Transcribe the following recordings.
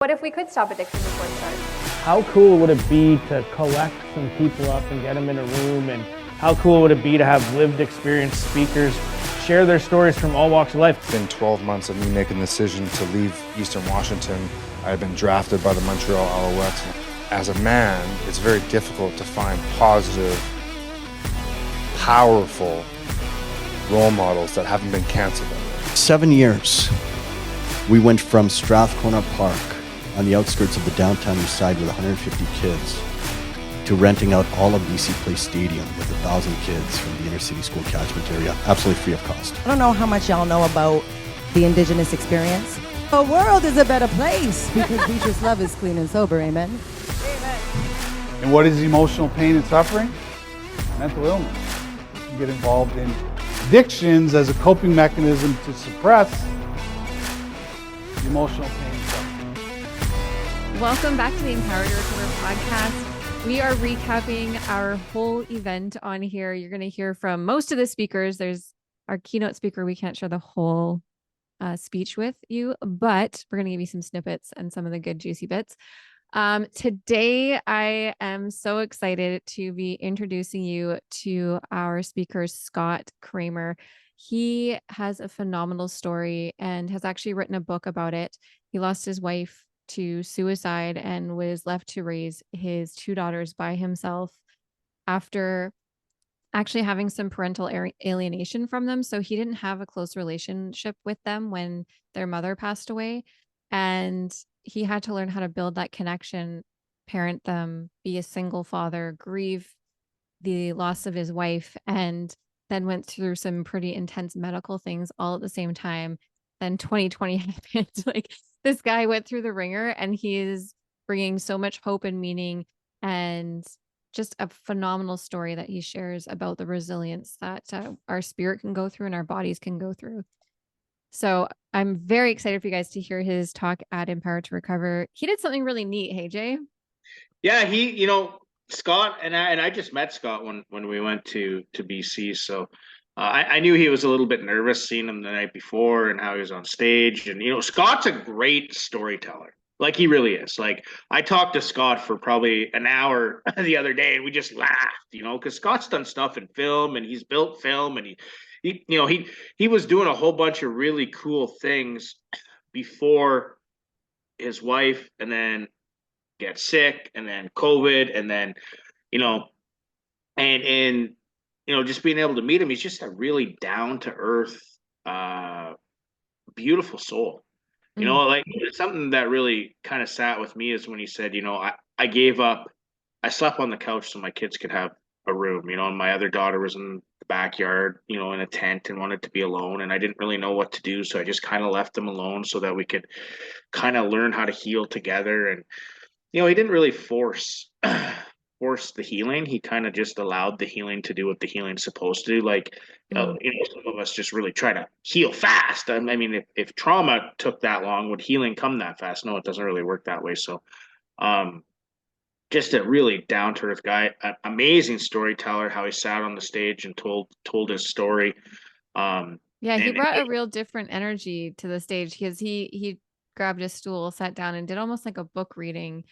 What if we could stop addiction before it starts? How cool would it be to collect some people up and get them in a room? And how cool would it be to have lived experience speakers share their stories from all walks of life? It's been 12 months of me making the decision to leave Eastern Washington. I had been drafted by the Montreal Alouettes. As a man, it's very difficult to find positive, powerful role models that haven't been canceled. 7 years, we went from Strathcona Park on the outskirts of the downtown east side with 150 kids to renting out all of BC Place Stadium with 1,000 kids from the inner city school catchment area, absolutely free of cost. I don't know how much y'all know about the Indigenous experience. The world is a better place because we just love is clean and sober, amen? And what is emotional pain and suffering? Mental illness. You can get involved in addictions as a coping mechanism to suppress emotional pain and suffering. Welcome back to the Empowered to Recover podcast. We are recapping our whole event on here. You're going to hear from most of the speakers. There's our keynote speaker. We can't share the whole speech with you, but we're going to give you some snippets and some of the good juicy bits. Today, I am so excited to be introducing you to our speaker, Scott Cramer. He has a phenomenal story and has actually written a book about it. He lost his wife to suicide and was left to raise his two daughters by himself after actually having some parental alienation from them. So he didn't have a close relationship with them when their mother passed away. And he had to learn how to build that connection, parent them, be a single father, grieve the loss of his wife, and then went through some pretty intense medical things all at the same time. Then 2020 happened. Like, this guy went through the ringer, and he is bringing so much hope and meaning, and just a phenomenal story that he shares about the resilience that our spirit can go through and our bodies can go through. So I'm very excited for you guys to hear his talk at Empower to Recover. He did something really neat. Hey, Jay? Yeah, Scott and I just met Scott when we went to BC. So I knew he was a little bit nervous seeing him the night before and how he was on stage. And, Scott's a great storyteller. Like, he really is. Like, I talked to Scott for probably an hour the other day, and we just laughed, because Scott's done stuff in film, and he's built film, and he was doing a whole bunch of really cool things before his wife, and then get sick, and then COVID, and then, just being able to meet him, he's just a really down to earth, beautiful soul. Like, something that really kind of sat with me is when he said, I gave up, I slept on the couch so my kids could have a room, and my other daughter was in the backyard, in a tent and wanted to be alone. And I didn't really know what to do. So I just kind of left them alone so that we could kind of learn how to heal together. And, he didn't really force the healing. He kind of just allowed the healing to do what the healing's supposed to do. Like, some of us just really try to heal fast. I mean, if trauma took that long, would healing come that fast? No, it doesn't really work that way. So, just a really down to earth guy, an amazing storyteller, how he sat on the stage and told his story. He brought a real different energy to the stage because he grabbed a stool, sat down, and did almost like a book reading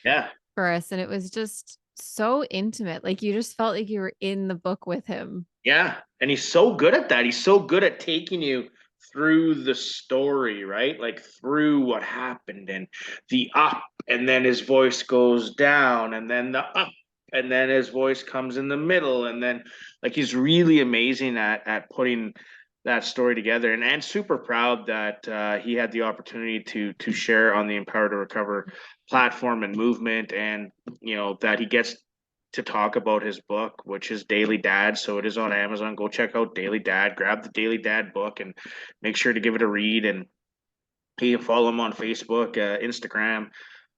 for us. And it was just so intimate. Like, you just felt like you were in the book with him. Yeah. And he's so good at that. He's so good at taking you through the story, right? Like, through what happened and the up, and then his voice goes down, and then the up, and then his voice comes in the middle. And then, like, he's really amazing at putting that story together, and super proud that he had the opportunity to share on the Empower to Recover platform and movement, and that he gets to talk about his book, which is Daily Dad. So it is on Amazon. Go check out Daily Dad, grab the Daily Dad book, and make sure to give it a read. And you can follow him on Facebook, Instagram,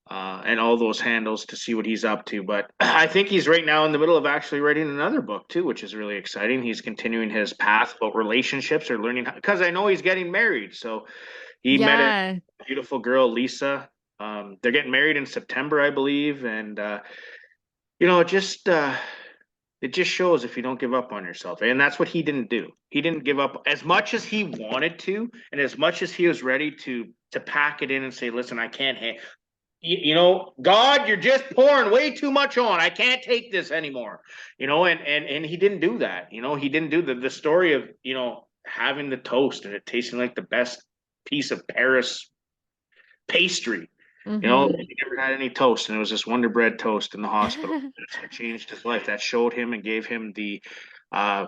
and all those handles to see what he's up to. But I think he's right now in the middle of actually writing another book too, which is really exciting. He's continuing his path about relationships, or learning how, because I know he's getting married. So he met a beautiful girl, Lisa. They're getting married in September, I believe. And, it just shows if you don't give up on yourself. And that's what he didn't do. He didn't give up as much as he wanted to, and as much as he was ready to pack it in and say, listen, I can't God, you're just pouring way too much on. I can't take this anymore. And he didn't do that. He didn't do the story of, having the toast and it tasting like the best piece of Paris pastry. He never had any toast, and it was this Wonder Bread toast in the hospital. It changed his life. That showed him and gave him the uh,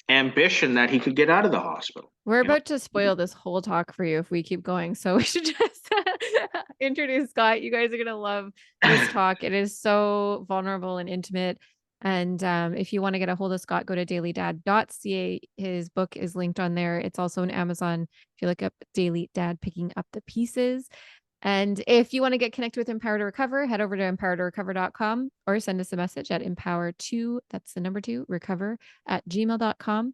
ambition that he could get out of the hospital. We're about to spoil this whole talk for you if we keep going. So we should just introduce Scott. You guys are going to love this talk. It is so vulnerable and intimate. And if you want to get a hold of Scott, go to dailydad.ca. His book is linked on there. It's also on Amazon. If you look up Daily Dad Picking Up the Pieces. And if you want to get connected with Empower to Recover, head over to empowertorecover.com or send us a message at empower2, that's the number 2, recover @gmail.com.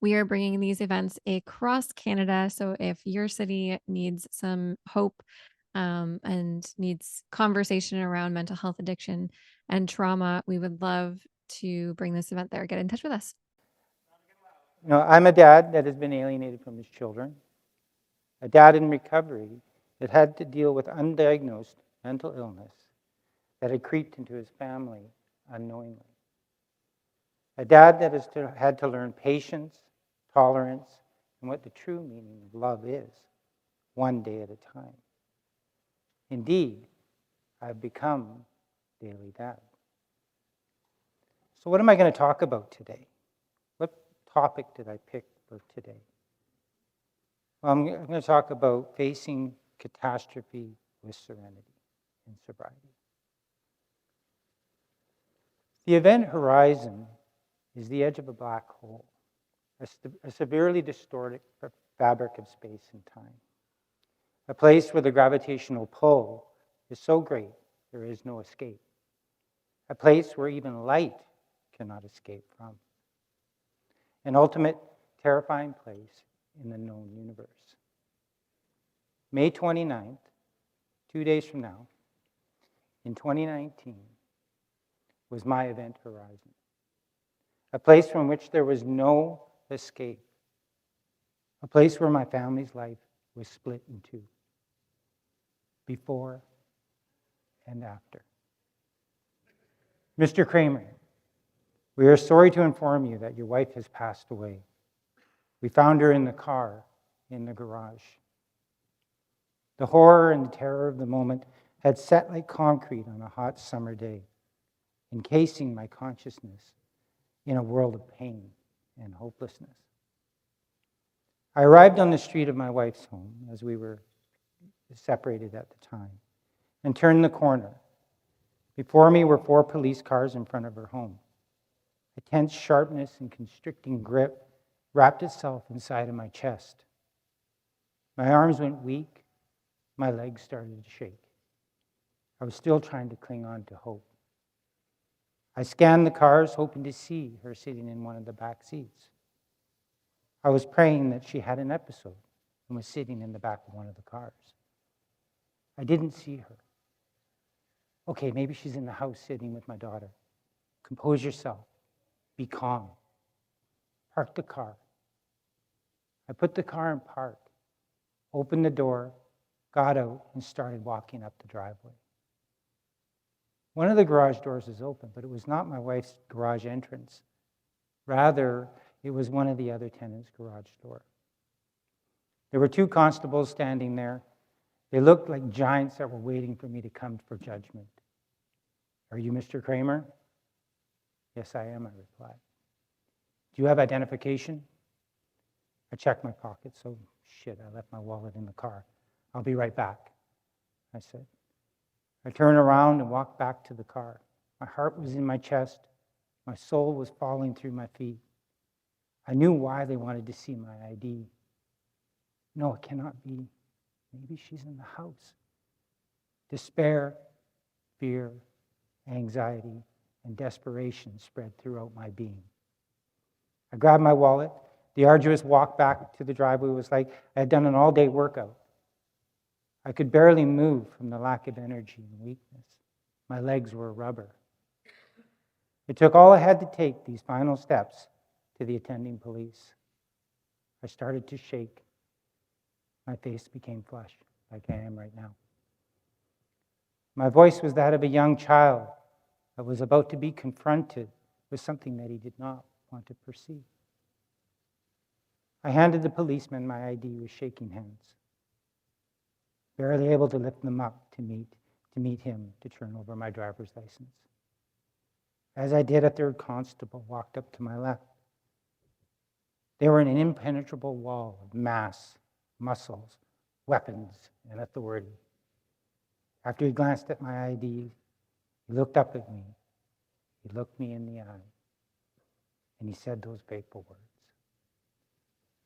We are bringing these events across Canada. So if your city needs some hope and needs conversation around mental health, addiction, and trauma, we would love to bring this event there. Get in touch with us. I'm a dad that has been alienated from his children, a dad in recovery that had to deal with undiagnosed mental illness that had creeped into his family unknowingly, a dad that has had to learn patience, tolerance, and what the true meaning of love is, one day at a time. Indeed, I've become Daily Dad. So what am I going to talk about today? What topic did I pick for today? Well, I'm going to talk about facing catastrophe with serenity and sobriety. The event horizon is the edge of a black hole, a severely distorted fabric of space and time, a place where the gravitational pull is so great there is no escape, a place where even light cannot escape from, an ultimate terrifying place in the known universe. May 29th, 2 days from now, in 2019, was my event horizon, a place from which there was no escape, a place where my family's life was split in two, before and after. Mr. Cramer, we are sorry to inform you that your wife has passed away. We found her in the car in the garage. The horror and the terror of the moment had set like concrete on a hot summer day, encasing my consciousness in a world of pain and hopelessness. I arrived on the street of my wife's home as we were separated at the time and turned the corner. Before me were 4 police cars in front of her home. A tense sharpness and constricting grip wrapped itself inside of my chest. My arms went weak. My legs started to shake. I was still trying to cling on to hope. I scanned the cars, hoping to see her sitting in one of the back seats. I was praying that she had an episode and was sitting in the back of one of the cars. I didn't see her. Okay, maybe she's in the house sitting with my daughter. Compose yourself. Be calm. Park the car. I put the car in park, opened the door, got out, and started walking up the driveway. One of the garage doors was open, but it was not my wife's garage entrance. Rather, it was one of the other tenants' garage door. There were 2 constables standing there. They looked like giants that were waiting for me to come for judgment. Are you Mr. Cramer? Yes, I am, I replied. Do you have identification? I checked my pockets. Oh, shit, I left my wallet in the car. I'll be right back, I said. I turned around and walked back to the car. My heart was in my chest. My soul was falling through my feet. I knew why they wanted to see my ID. No, it cannot be. Maybe she's in the house. Despair, fear, anxiety, and desperation spread throughout my being. I grabbed my wallet. The arduous walk back to the driveway was like I had done an all-day workout. I could barely move from the lack of energy and weakness. My legs were rubber. It took all I had to take these final steps to the attending police. I started to shake. My face became flushed, like I am right now. My voice was that of a young child that was about to be confronted with something that he did not want to perceive. I handed the policeman my ID with shaking hands, barely able to lift them up to meet him to turn over my driver's license. As I did, a third constable walked up to my left. They were an impenetrable wall of mass, muscles, weapons, and authority. After he glanced at my ID, he looked up at me. He looked me in the eye, and he said those fateful words.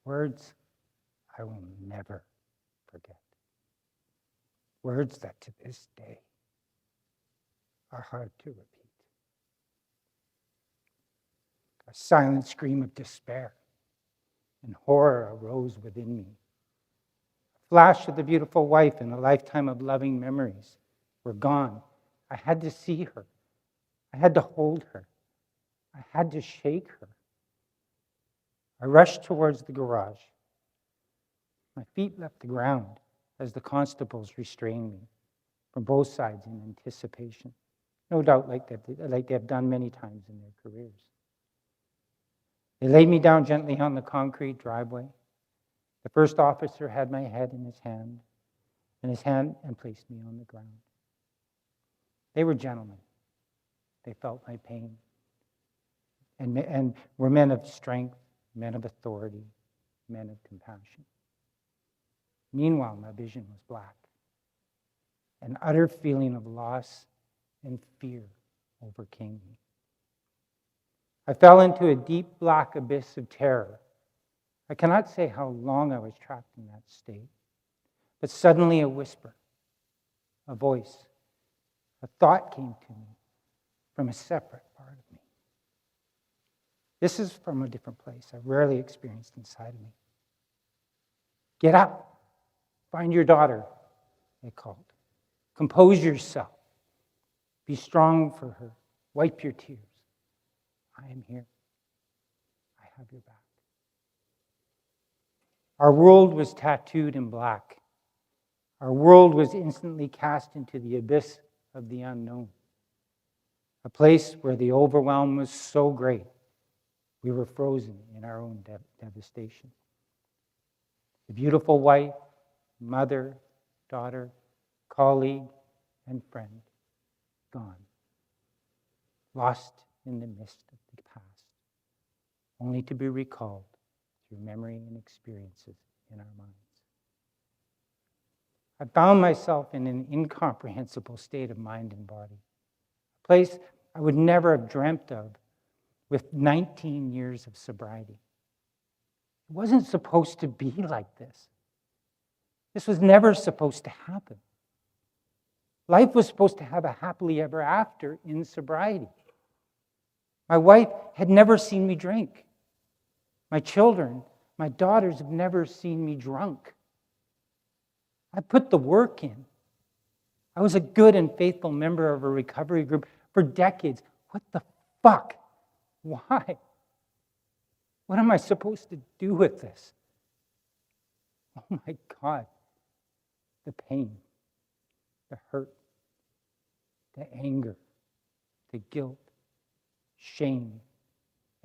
Words I will never forget. Words that to this day are hard to repeat. A silent scream of despair and horror arose within me. A flash of the beautiful wife and a lifetime of loving memories were gone. I had to see her. I had to hold her. I had to shake her. I rushed towards the garage. My feet left the ground as the constables restrained me from both sides in anticipation, no doubt like they have done many times in their careers. They laid me down gently on the concrete driveway. The first officer had my head in his hand, and placed me on the ground. They were gentlemen. They felt my pain, and were men of strength, men of authority, men of compassion. Meanwhile, my vision was black. An utter feeling of loss and fear overcame me. I fell into a deep black abyss of terror. I cannot say how long I was trapped in that state, but suddenly a whisper, a voice, a thought came to me from a separate part of me. This is from a different place I've rarely experienced inside of me. Get up, find your daughter, they called. Compose yourself, be strong for her, wipe your tears. I am here. I have your back. Our world was tattooed in black. Our world was instantly cast into the abyss of the unknown, a place where the overwhelm was so great we were frozen in our own devastation. The beautiful wife, mother, daughter, colleague, and friend, gone, lost in the mist of the past, only to be recalled through memory and experiences in our minds. I found myself in an incomprehensible state of mind and body, a place I would never have dreamt of with 19 years of sobriety. It wasn't supposed to be like this. This was never supposed to happen. Life was supposed to have a happily ever after in sobriety. My wife had never seen me drink. My children, my daughters have never seen me drunk. I put the work in. I was a good and faithful member of a recovery group for decades. What the fuck? Why? What am I supposed to do with this? Oh my God. The pain, the hurt, the anger, the guilt, shame,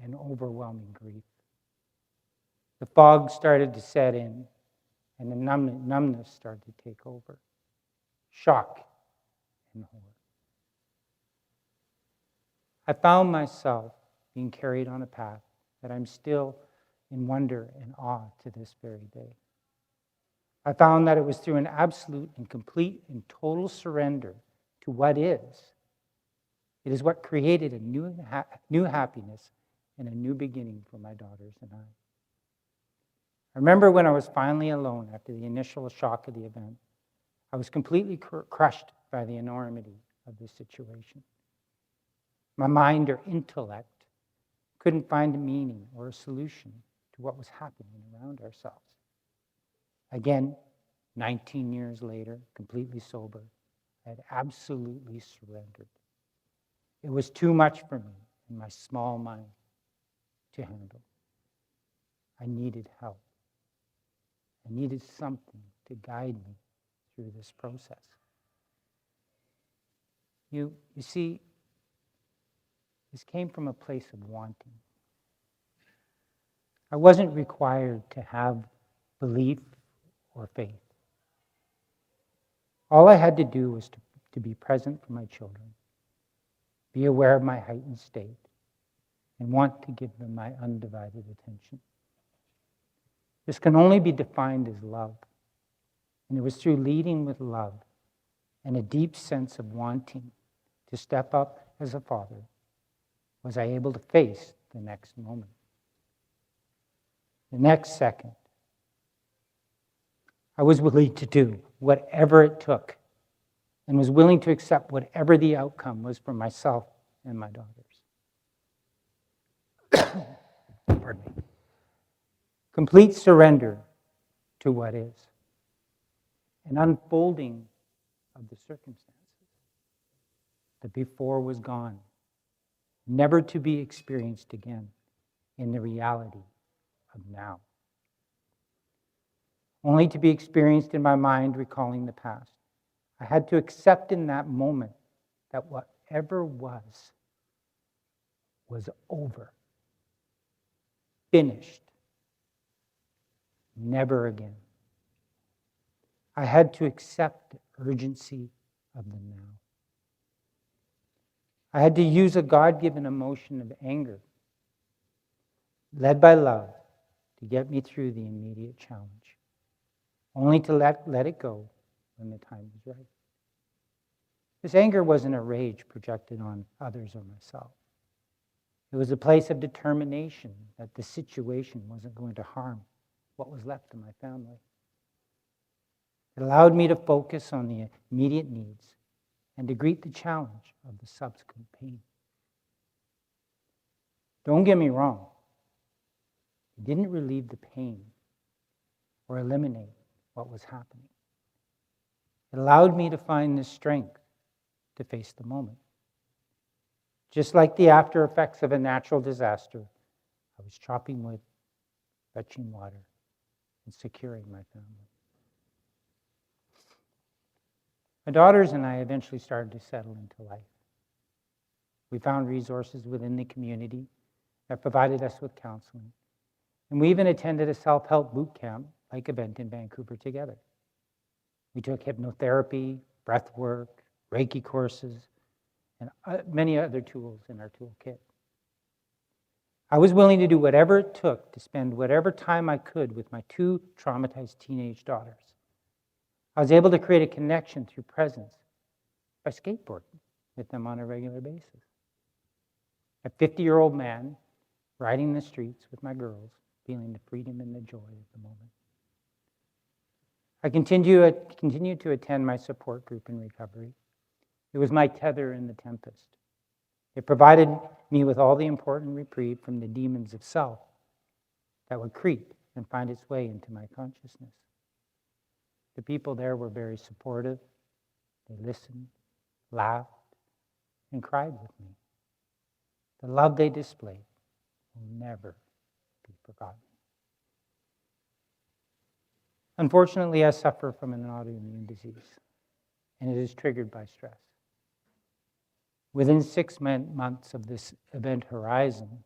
and overwhelming grief. The fog started to set in, and the numbness started to take over. Shock and horror. I found myself being carried on a path that I'm still in wonder and awe to this very day. I found that it was through an absolute and complete and total surrender to what is. It is what created a new happiness and a new beginning for my daughters and I. I remember when I was finally alone after the initial shock of the event, I was completely crushed by the enormity of the situation. My mind or intellect couldn't find a meaning or a solution to what was happening around ourselves. Again, 19 years later, completely sober, I had absolutely surrendered. It was too much for me in my small mind to handle. I needed help. I needed something to guide me through this process. You see, this came from a place of wanting. I wasn't required to have belief or faith. All I had to do was to be present for my children, be aware of my heightened state, and want to give them my undivided attention. This can only be defined as love. And it was through leading with love and a deep sense of wanting to step up as a father was I able to face the next moment, the next second. I was willing to do whatever it took and was willing to accept whatever the outcome was for myself and my daughters. Pardon me. Complete surrender to what is. An unfolding of the circumstances. The before was gone, never to be experienced again in the reality of now. Only to be experienced in my mind recalling the past. I had to accept in that moment that whatever was over, finished, never again. I had to accept the urgency of the now. I had to use a God-given emotion of anger, led by love, to get me through the immediate challenge, only to let it go when the time was right. This anger wasn't a rage projected on others or myself. It was a place of determination that the situation wasn't going to harm what was left of my family. It allowed me to focus on the immediate needs and to greet the challenge of the subsequent pain. Don't get me wrong. It didn't relieve the pain or eliminate what was happening. It allowed me to find the strength to face the moment. Just like the after effects of a natural disaster, I was chopping wood, fetching water, and securing my family. My daughters and I eventually started to settle into life. We found resources within the community that provided us with counseling. And we even attended a self-help boot camp-like event in Vancouver together. We took hypnotherapy, breath work, Reiki courses, and many other tools in our toolkit. I was willing to do whatever it took to spend whatever time I could with my two traumatized teenage daughters. I was able to create a connection through presence by skateboarding with them on a regular basis. A 50-year-old man riding the streets with my girls, feeling the freedom and the joy of the moment. I continued to attend my support group in recovery. It was my tether in the tempest. It provided me with all the important reprieve from the demons of self that would creep and find its way into my consciousness. The people there were very supportive. They listened, laughed, and cried with me. The love they displayed will never be forgotten. Unfortunately, I suffer from an autoimmune disease, and it is triggered by stress. Within 6 months of this event horizon,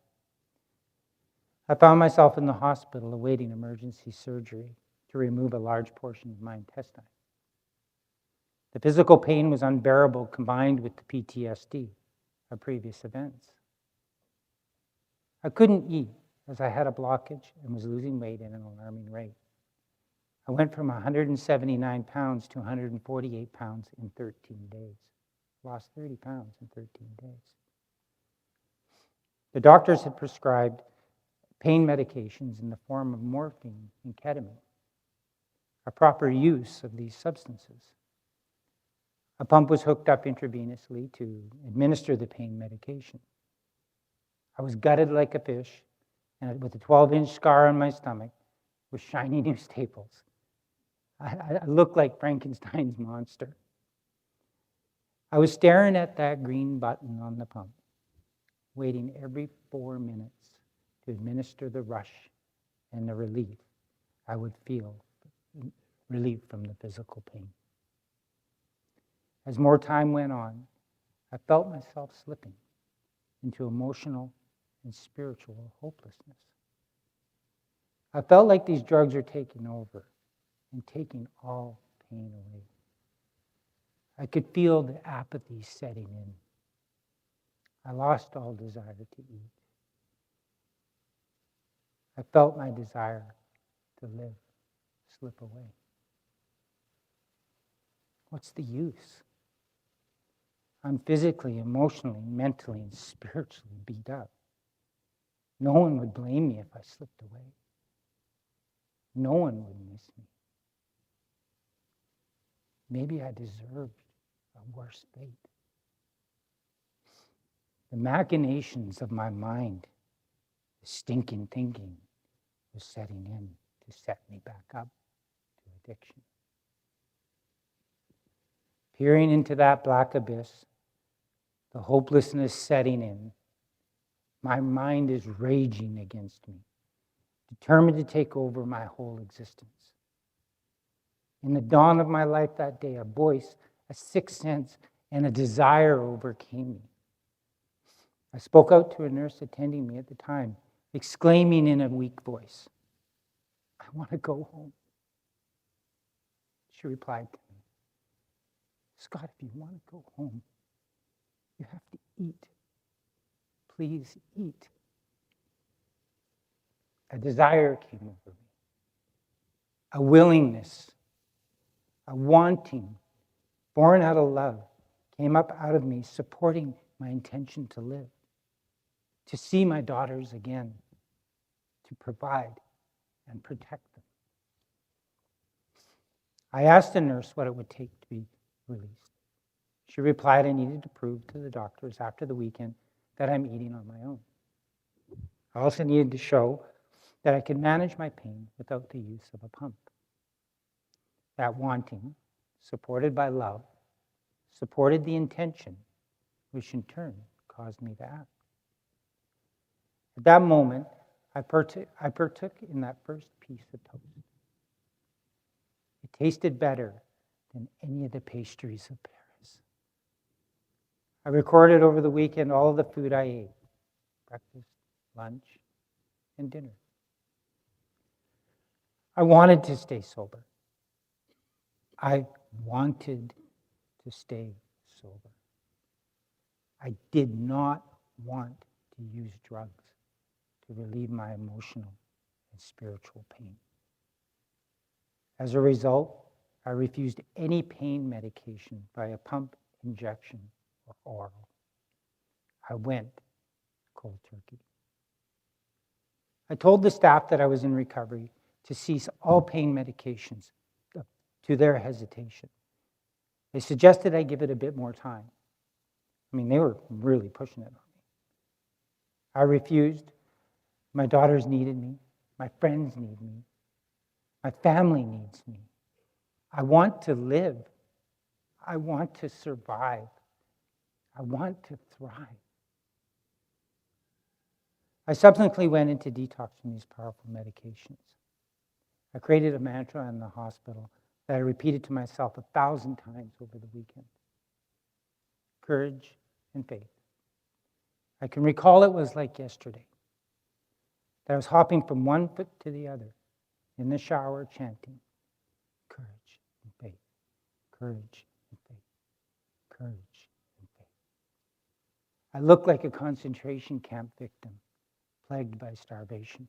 I found myself in the hospital awaiting emergency surgery to remove a large portion of my intestine. The physical pain was unbearable combined with the PTSD of previous events. I couldn't eat as I had a blockage and was losing weight at an alarming rate. I went from 179 pounds to 148 pounds in 13 days. Lost 30 pounds in 13 days. The doctors had prescribed pain medications in the form of morphine and ketamine. A proper use of these substances. A pump was hooked up intravenously to administer the pain medication. I was gutted like a fish, and with a 12-inch scar on my stomach with shiny new staples. I looked like Frankenstein's monster. I was staring at that green button on the pump, waiting every 4 minutes to administer the rush and the relief I would feel, relief from the physical pain. As more time went on, I felt myself slipping into emotional and spiritual hopelessness. I felt like these drugs are taking over and taking all pain away. I could feel the apathy setting in. I lost all desire to eat. I felt my desire to live slip away. What's the use? I'm physically, emotionally, mentally, and spiritually beat up. No one would blame me if I slipped away. No one would miss me. Maybe I deserved a worse fate. The machinations of my mind, the stinking thinking, was setting in to set me back up to addiction. Peering into that black abyss, the hopelessness setting in, my mind is raging against me, determined to take over my whole existence. In the dawn of my life that day, a voice, a sixth sense, and a desire overcame me. I spoke out to a nurse attending me at the time, exclaiming in a weak voice, "I want to go home." She replied to me, "Scott, if you want to go home, you have to eat. Please eat." A desire came over me, a willingness, a wanting, born out of love, came up out of me, supporting my intention to live, to see my daughters again, to provide and protect them. I asked the nurse what it would take to be released. She replied I needed to prove to the doctors after the weekend that I'm eating on my own. I also needed to show that I could manage my pain without the use of a pump. That wanting, supported by love, supported the intention, which in turn caused me to act. At that moment, I partook in that first piece of toast. It tasted better than any of the pastries of Paris. I recorded over the weekend all of the food I ate, breakfast, lunch, and dinner. I wanted to stay sober. I wanted to stay sober. I did not want to use drugs to relieve my emotional and spiritual pain. As a result, I refused any pain medication via pump, injection, or oral. I went cold turkey. I told the staff that I was in recovery to cease all pain medications to their hesitation. They suggested I give it a bit more time. I mean, they were really pushing it on me. I refused. My daughters needed me. My friends need me. My family needs me. I want to live. I want to survive. I want to thrive. I subsequently went into detox from these powerful medications. I created a mantra in the hospital that I repeated to myself 1,000 times over the weekend. Courage and faith. I can recall it was like yesterday, that I was hopping from one foot to the other in the shower chanting, courage and faith, courage and faith, courage and faith. I looked like a concentration camp victim, plagued by starvation.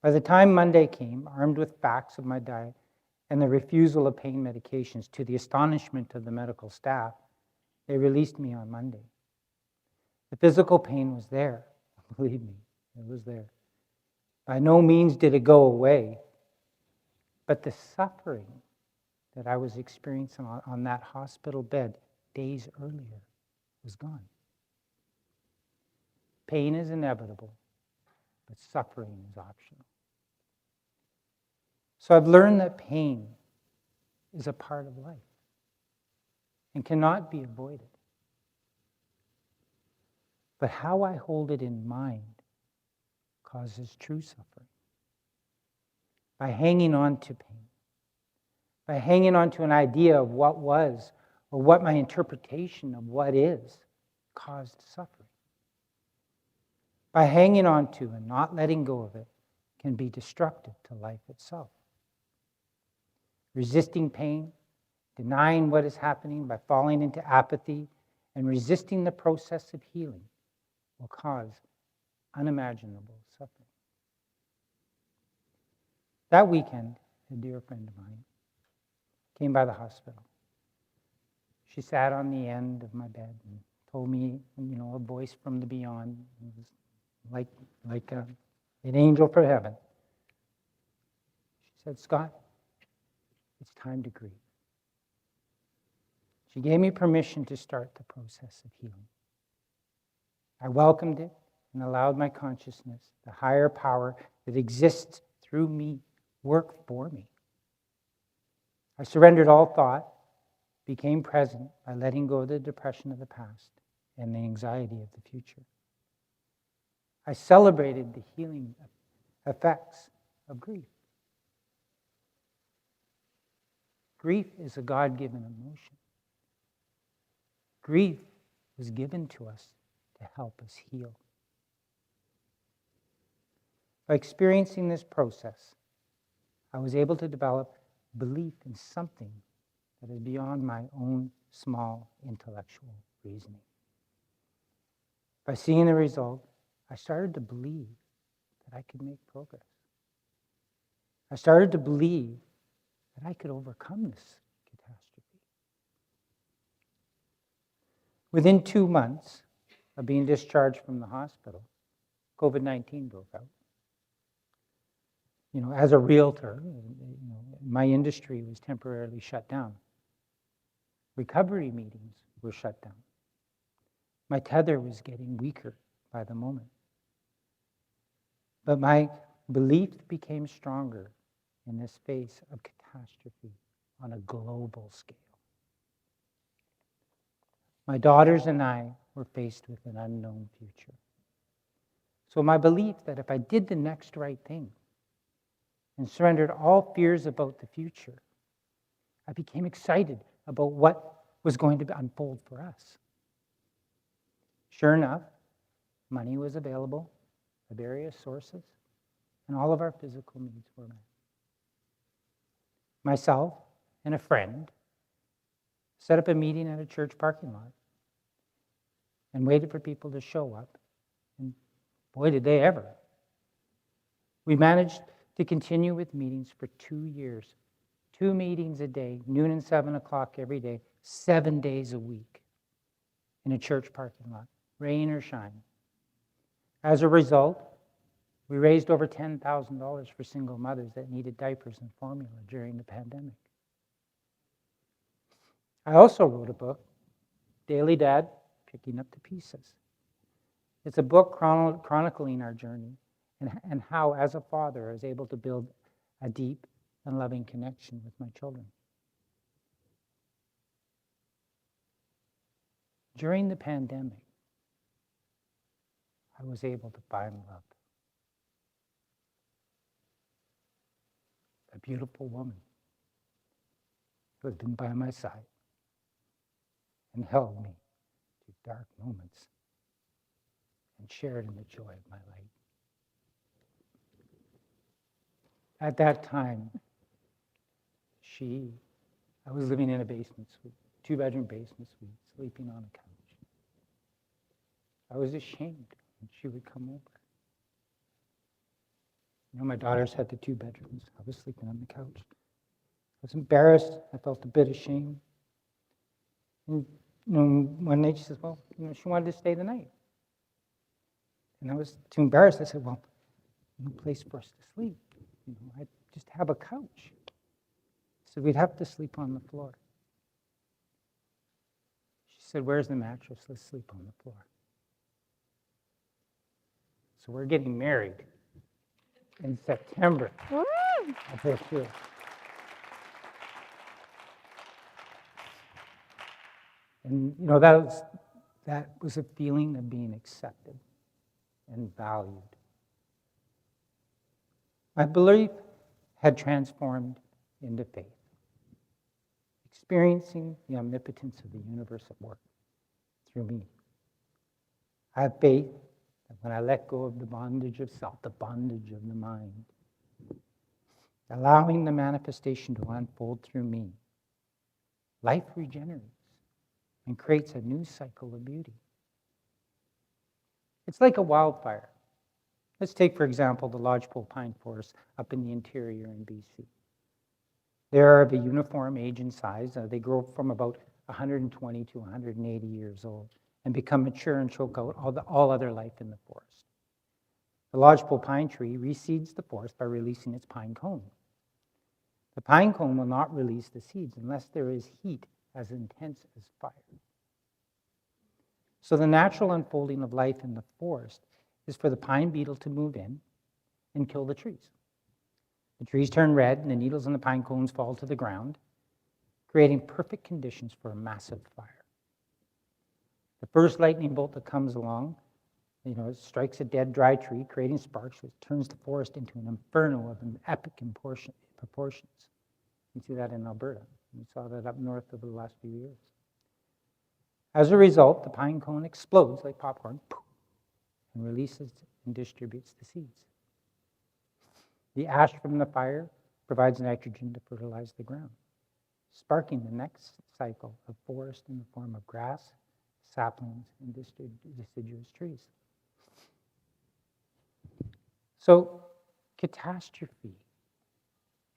By the time Monday came, armed with facts of my diet and the refusal of pain medications, to the astonishment of the medical staff, they released me on Monday. The physical pain was there, believe me, it was there. By no means did it go away, but the suffering that I was experiencing on that hospital bed days earlier was gone. Pain is inevitable, but suffering is optional. So I've learned that pain is a part of life and cannot be avoided. But how I hold it in mind causes true suffering. By hanging on to pain, by hanging on to an idea of what was or what my interpretation of what is caused suffering. By hanging on to and not letting go of it can be destructive to life itself. Resisting pain, denying what is happening by falling into apathy, and resisting the process of healing will cause unimaginable suffering. That weekend, a dear friend of mine came by the hospital. She sat on the end of my bed and told me, a voice from the beyond. It was like an angel from heaven. She said, "Scott, it's time to grieve." She gave me permission to start the process of healing. I welcomed it and allowed my consciousness, the higher power that exists through me, work for me. I surrendered all thought, became present by letting go of the depression of the past and the anxiety of the future. I celebrated the healing effects of grief. Grief is a God-given emotion. Grief was given to us to help us heal. By experiencing this process, I was able to develop belief in something that is beyond my own small intellectual reasoning. By seeing the result, I started to believe that I could make progress. I started to believe that I could overcome this catastrophe. Within 2 months of being discharged from the hospital, COVID-19 broke out. As a realtor, my industry was temporarily shut down. Recovery meetings were shut down. My tether was getting weaker by the moment. But my belief became stronger in this face of catastrophe on a global scale. My daughters and I were faced with an unknown future. So my belief that if I did the next right thing and surrendered all fears about the future, I became excited about what was going to unfold for us. Sure enough, money was available from various sources, and all of our physical needs were met. Myself and a friend set up a meeting at a church parking lot and waited for people to show up, and boy, did they ever. We managed to continue with meetings for 2 years. 2 meetings a day, noon and 7 o'clock every day, 7 days a week in a church parking lot, rain or shine. As a result, we raised over $10,000 for single mothers that needed diapers and formula during the pandemic. I also wrote a book, Daily Dad, Picking Up the Pieces. It's a book chronicling our journey and how, as a father, I was able to build a deep and loving connection with my children. During the pandemic, I was able to find love. A beautiful woman who had been by my side and held me through dark moments and shared in the joy of my light. At that time, I was living in a basement suite, 2-bedroom basement suite, sleeping on a couch. I was ashamed when she would come over. My daughters had the 2 bedrooms. I was sleeping on the couch. I was embarrassed. I felt a bit ashamed. And one night she says, well, she wanted to stay the night. And I was too embarrassed. I said, well, no place for us to sleep. I just have a couch. So we'd have to sleep on the floor. She said, where's the mattress? Let's sleep on the floor. So we're getting married in September of this year. And that was a feeling of being accepted and valued. My belief had transformed into faith. experiencing the omnipotence of the universe at work through me. I have faith that when I let go of the bondage of self, the bondage of the mind, allowing the manifestation to unfold through me, life regenerates and creates a new cycle of beauty. It's like a wildfire. Let's take, for example, the lodgepole pine forest up in the interior in BC. They are of a uniform age and size. They grow from about 120 to 180 years old and become mature and choke out all other life in the forest. The lodgepole pine tree reseeds the forest by releasing its pine cone. The pine cone will not release the seeds unless there is heat as intense as fire. So the natural unfolding of life in the forest is for the pine beetle to move in and kill the trees. The trees turn red and the needles in the pine cones fall to the ground, creating perfect conditions for a massive fire. The first lightning bolt that comes along, it strikes a dead, dry tree, creating sparks, which turns the forest into an inferno of an epic proportions. You see that in Alberta. We saw that up north over the last few years. As a result, the pine cone explodes like popcorn and releases and distributes the seeds. The ash from the fire provides nitrogen to fertilize the ground, sparking the next cycle of forest in the form of grass, saplings, and deciduous trees. So, catastrophe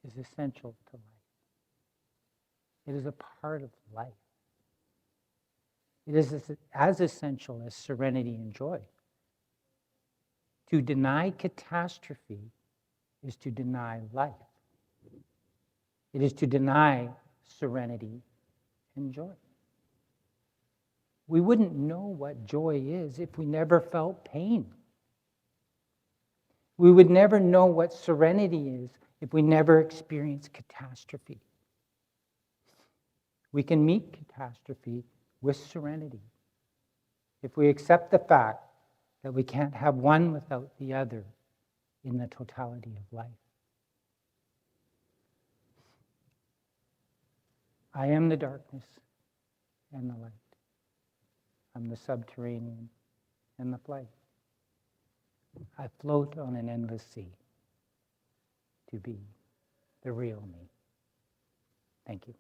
is essential to life. It is a part of life. It is as essential as serenity and joy. To deny catastrophe is to deny life. It is to deny serenity and joy. We wouldn't know what joy is if we never felt pain. We would never know what serenity is if we never experienced catastrophe. We can meet catastrophe with serenity if we accept the fact that we can't have one without the other in the totality of life. I am the darkness and the light. I'm the subterranean and the flight. I float on an endless sea to be the real me. Thank you.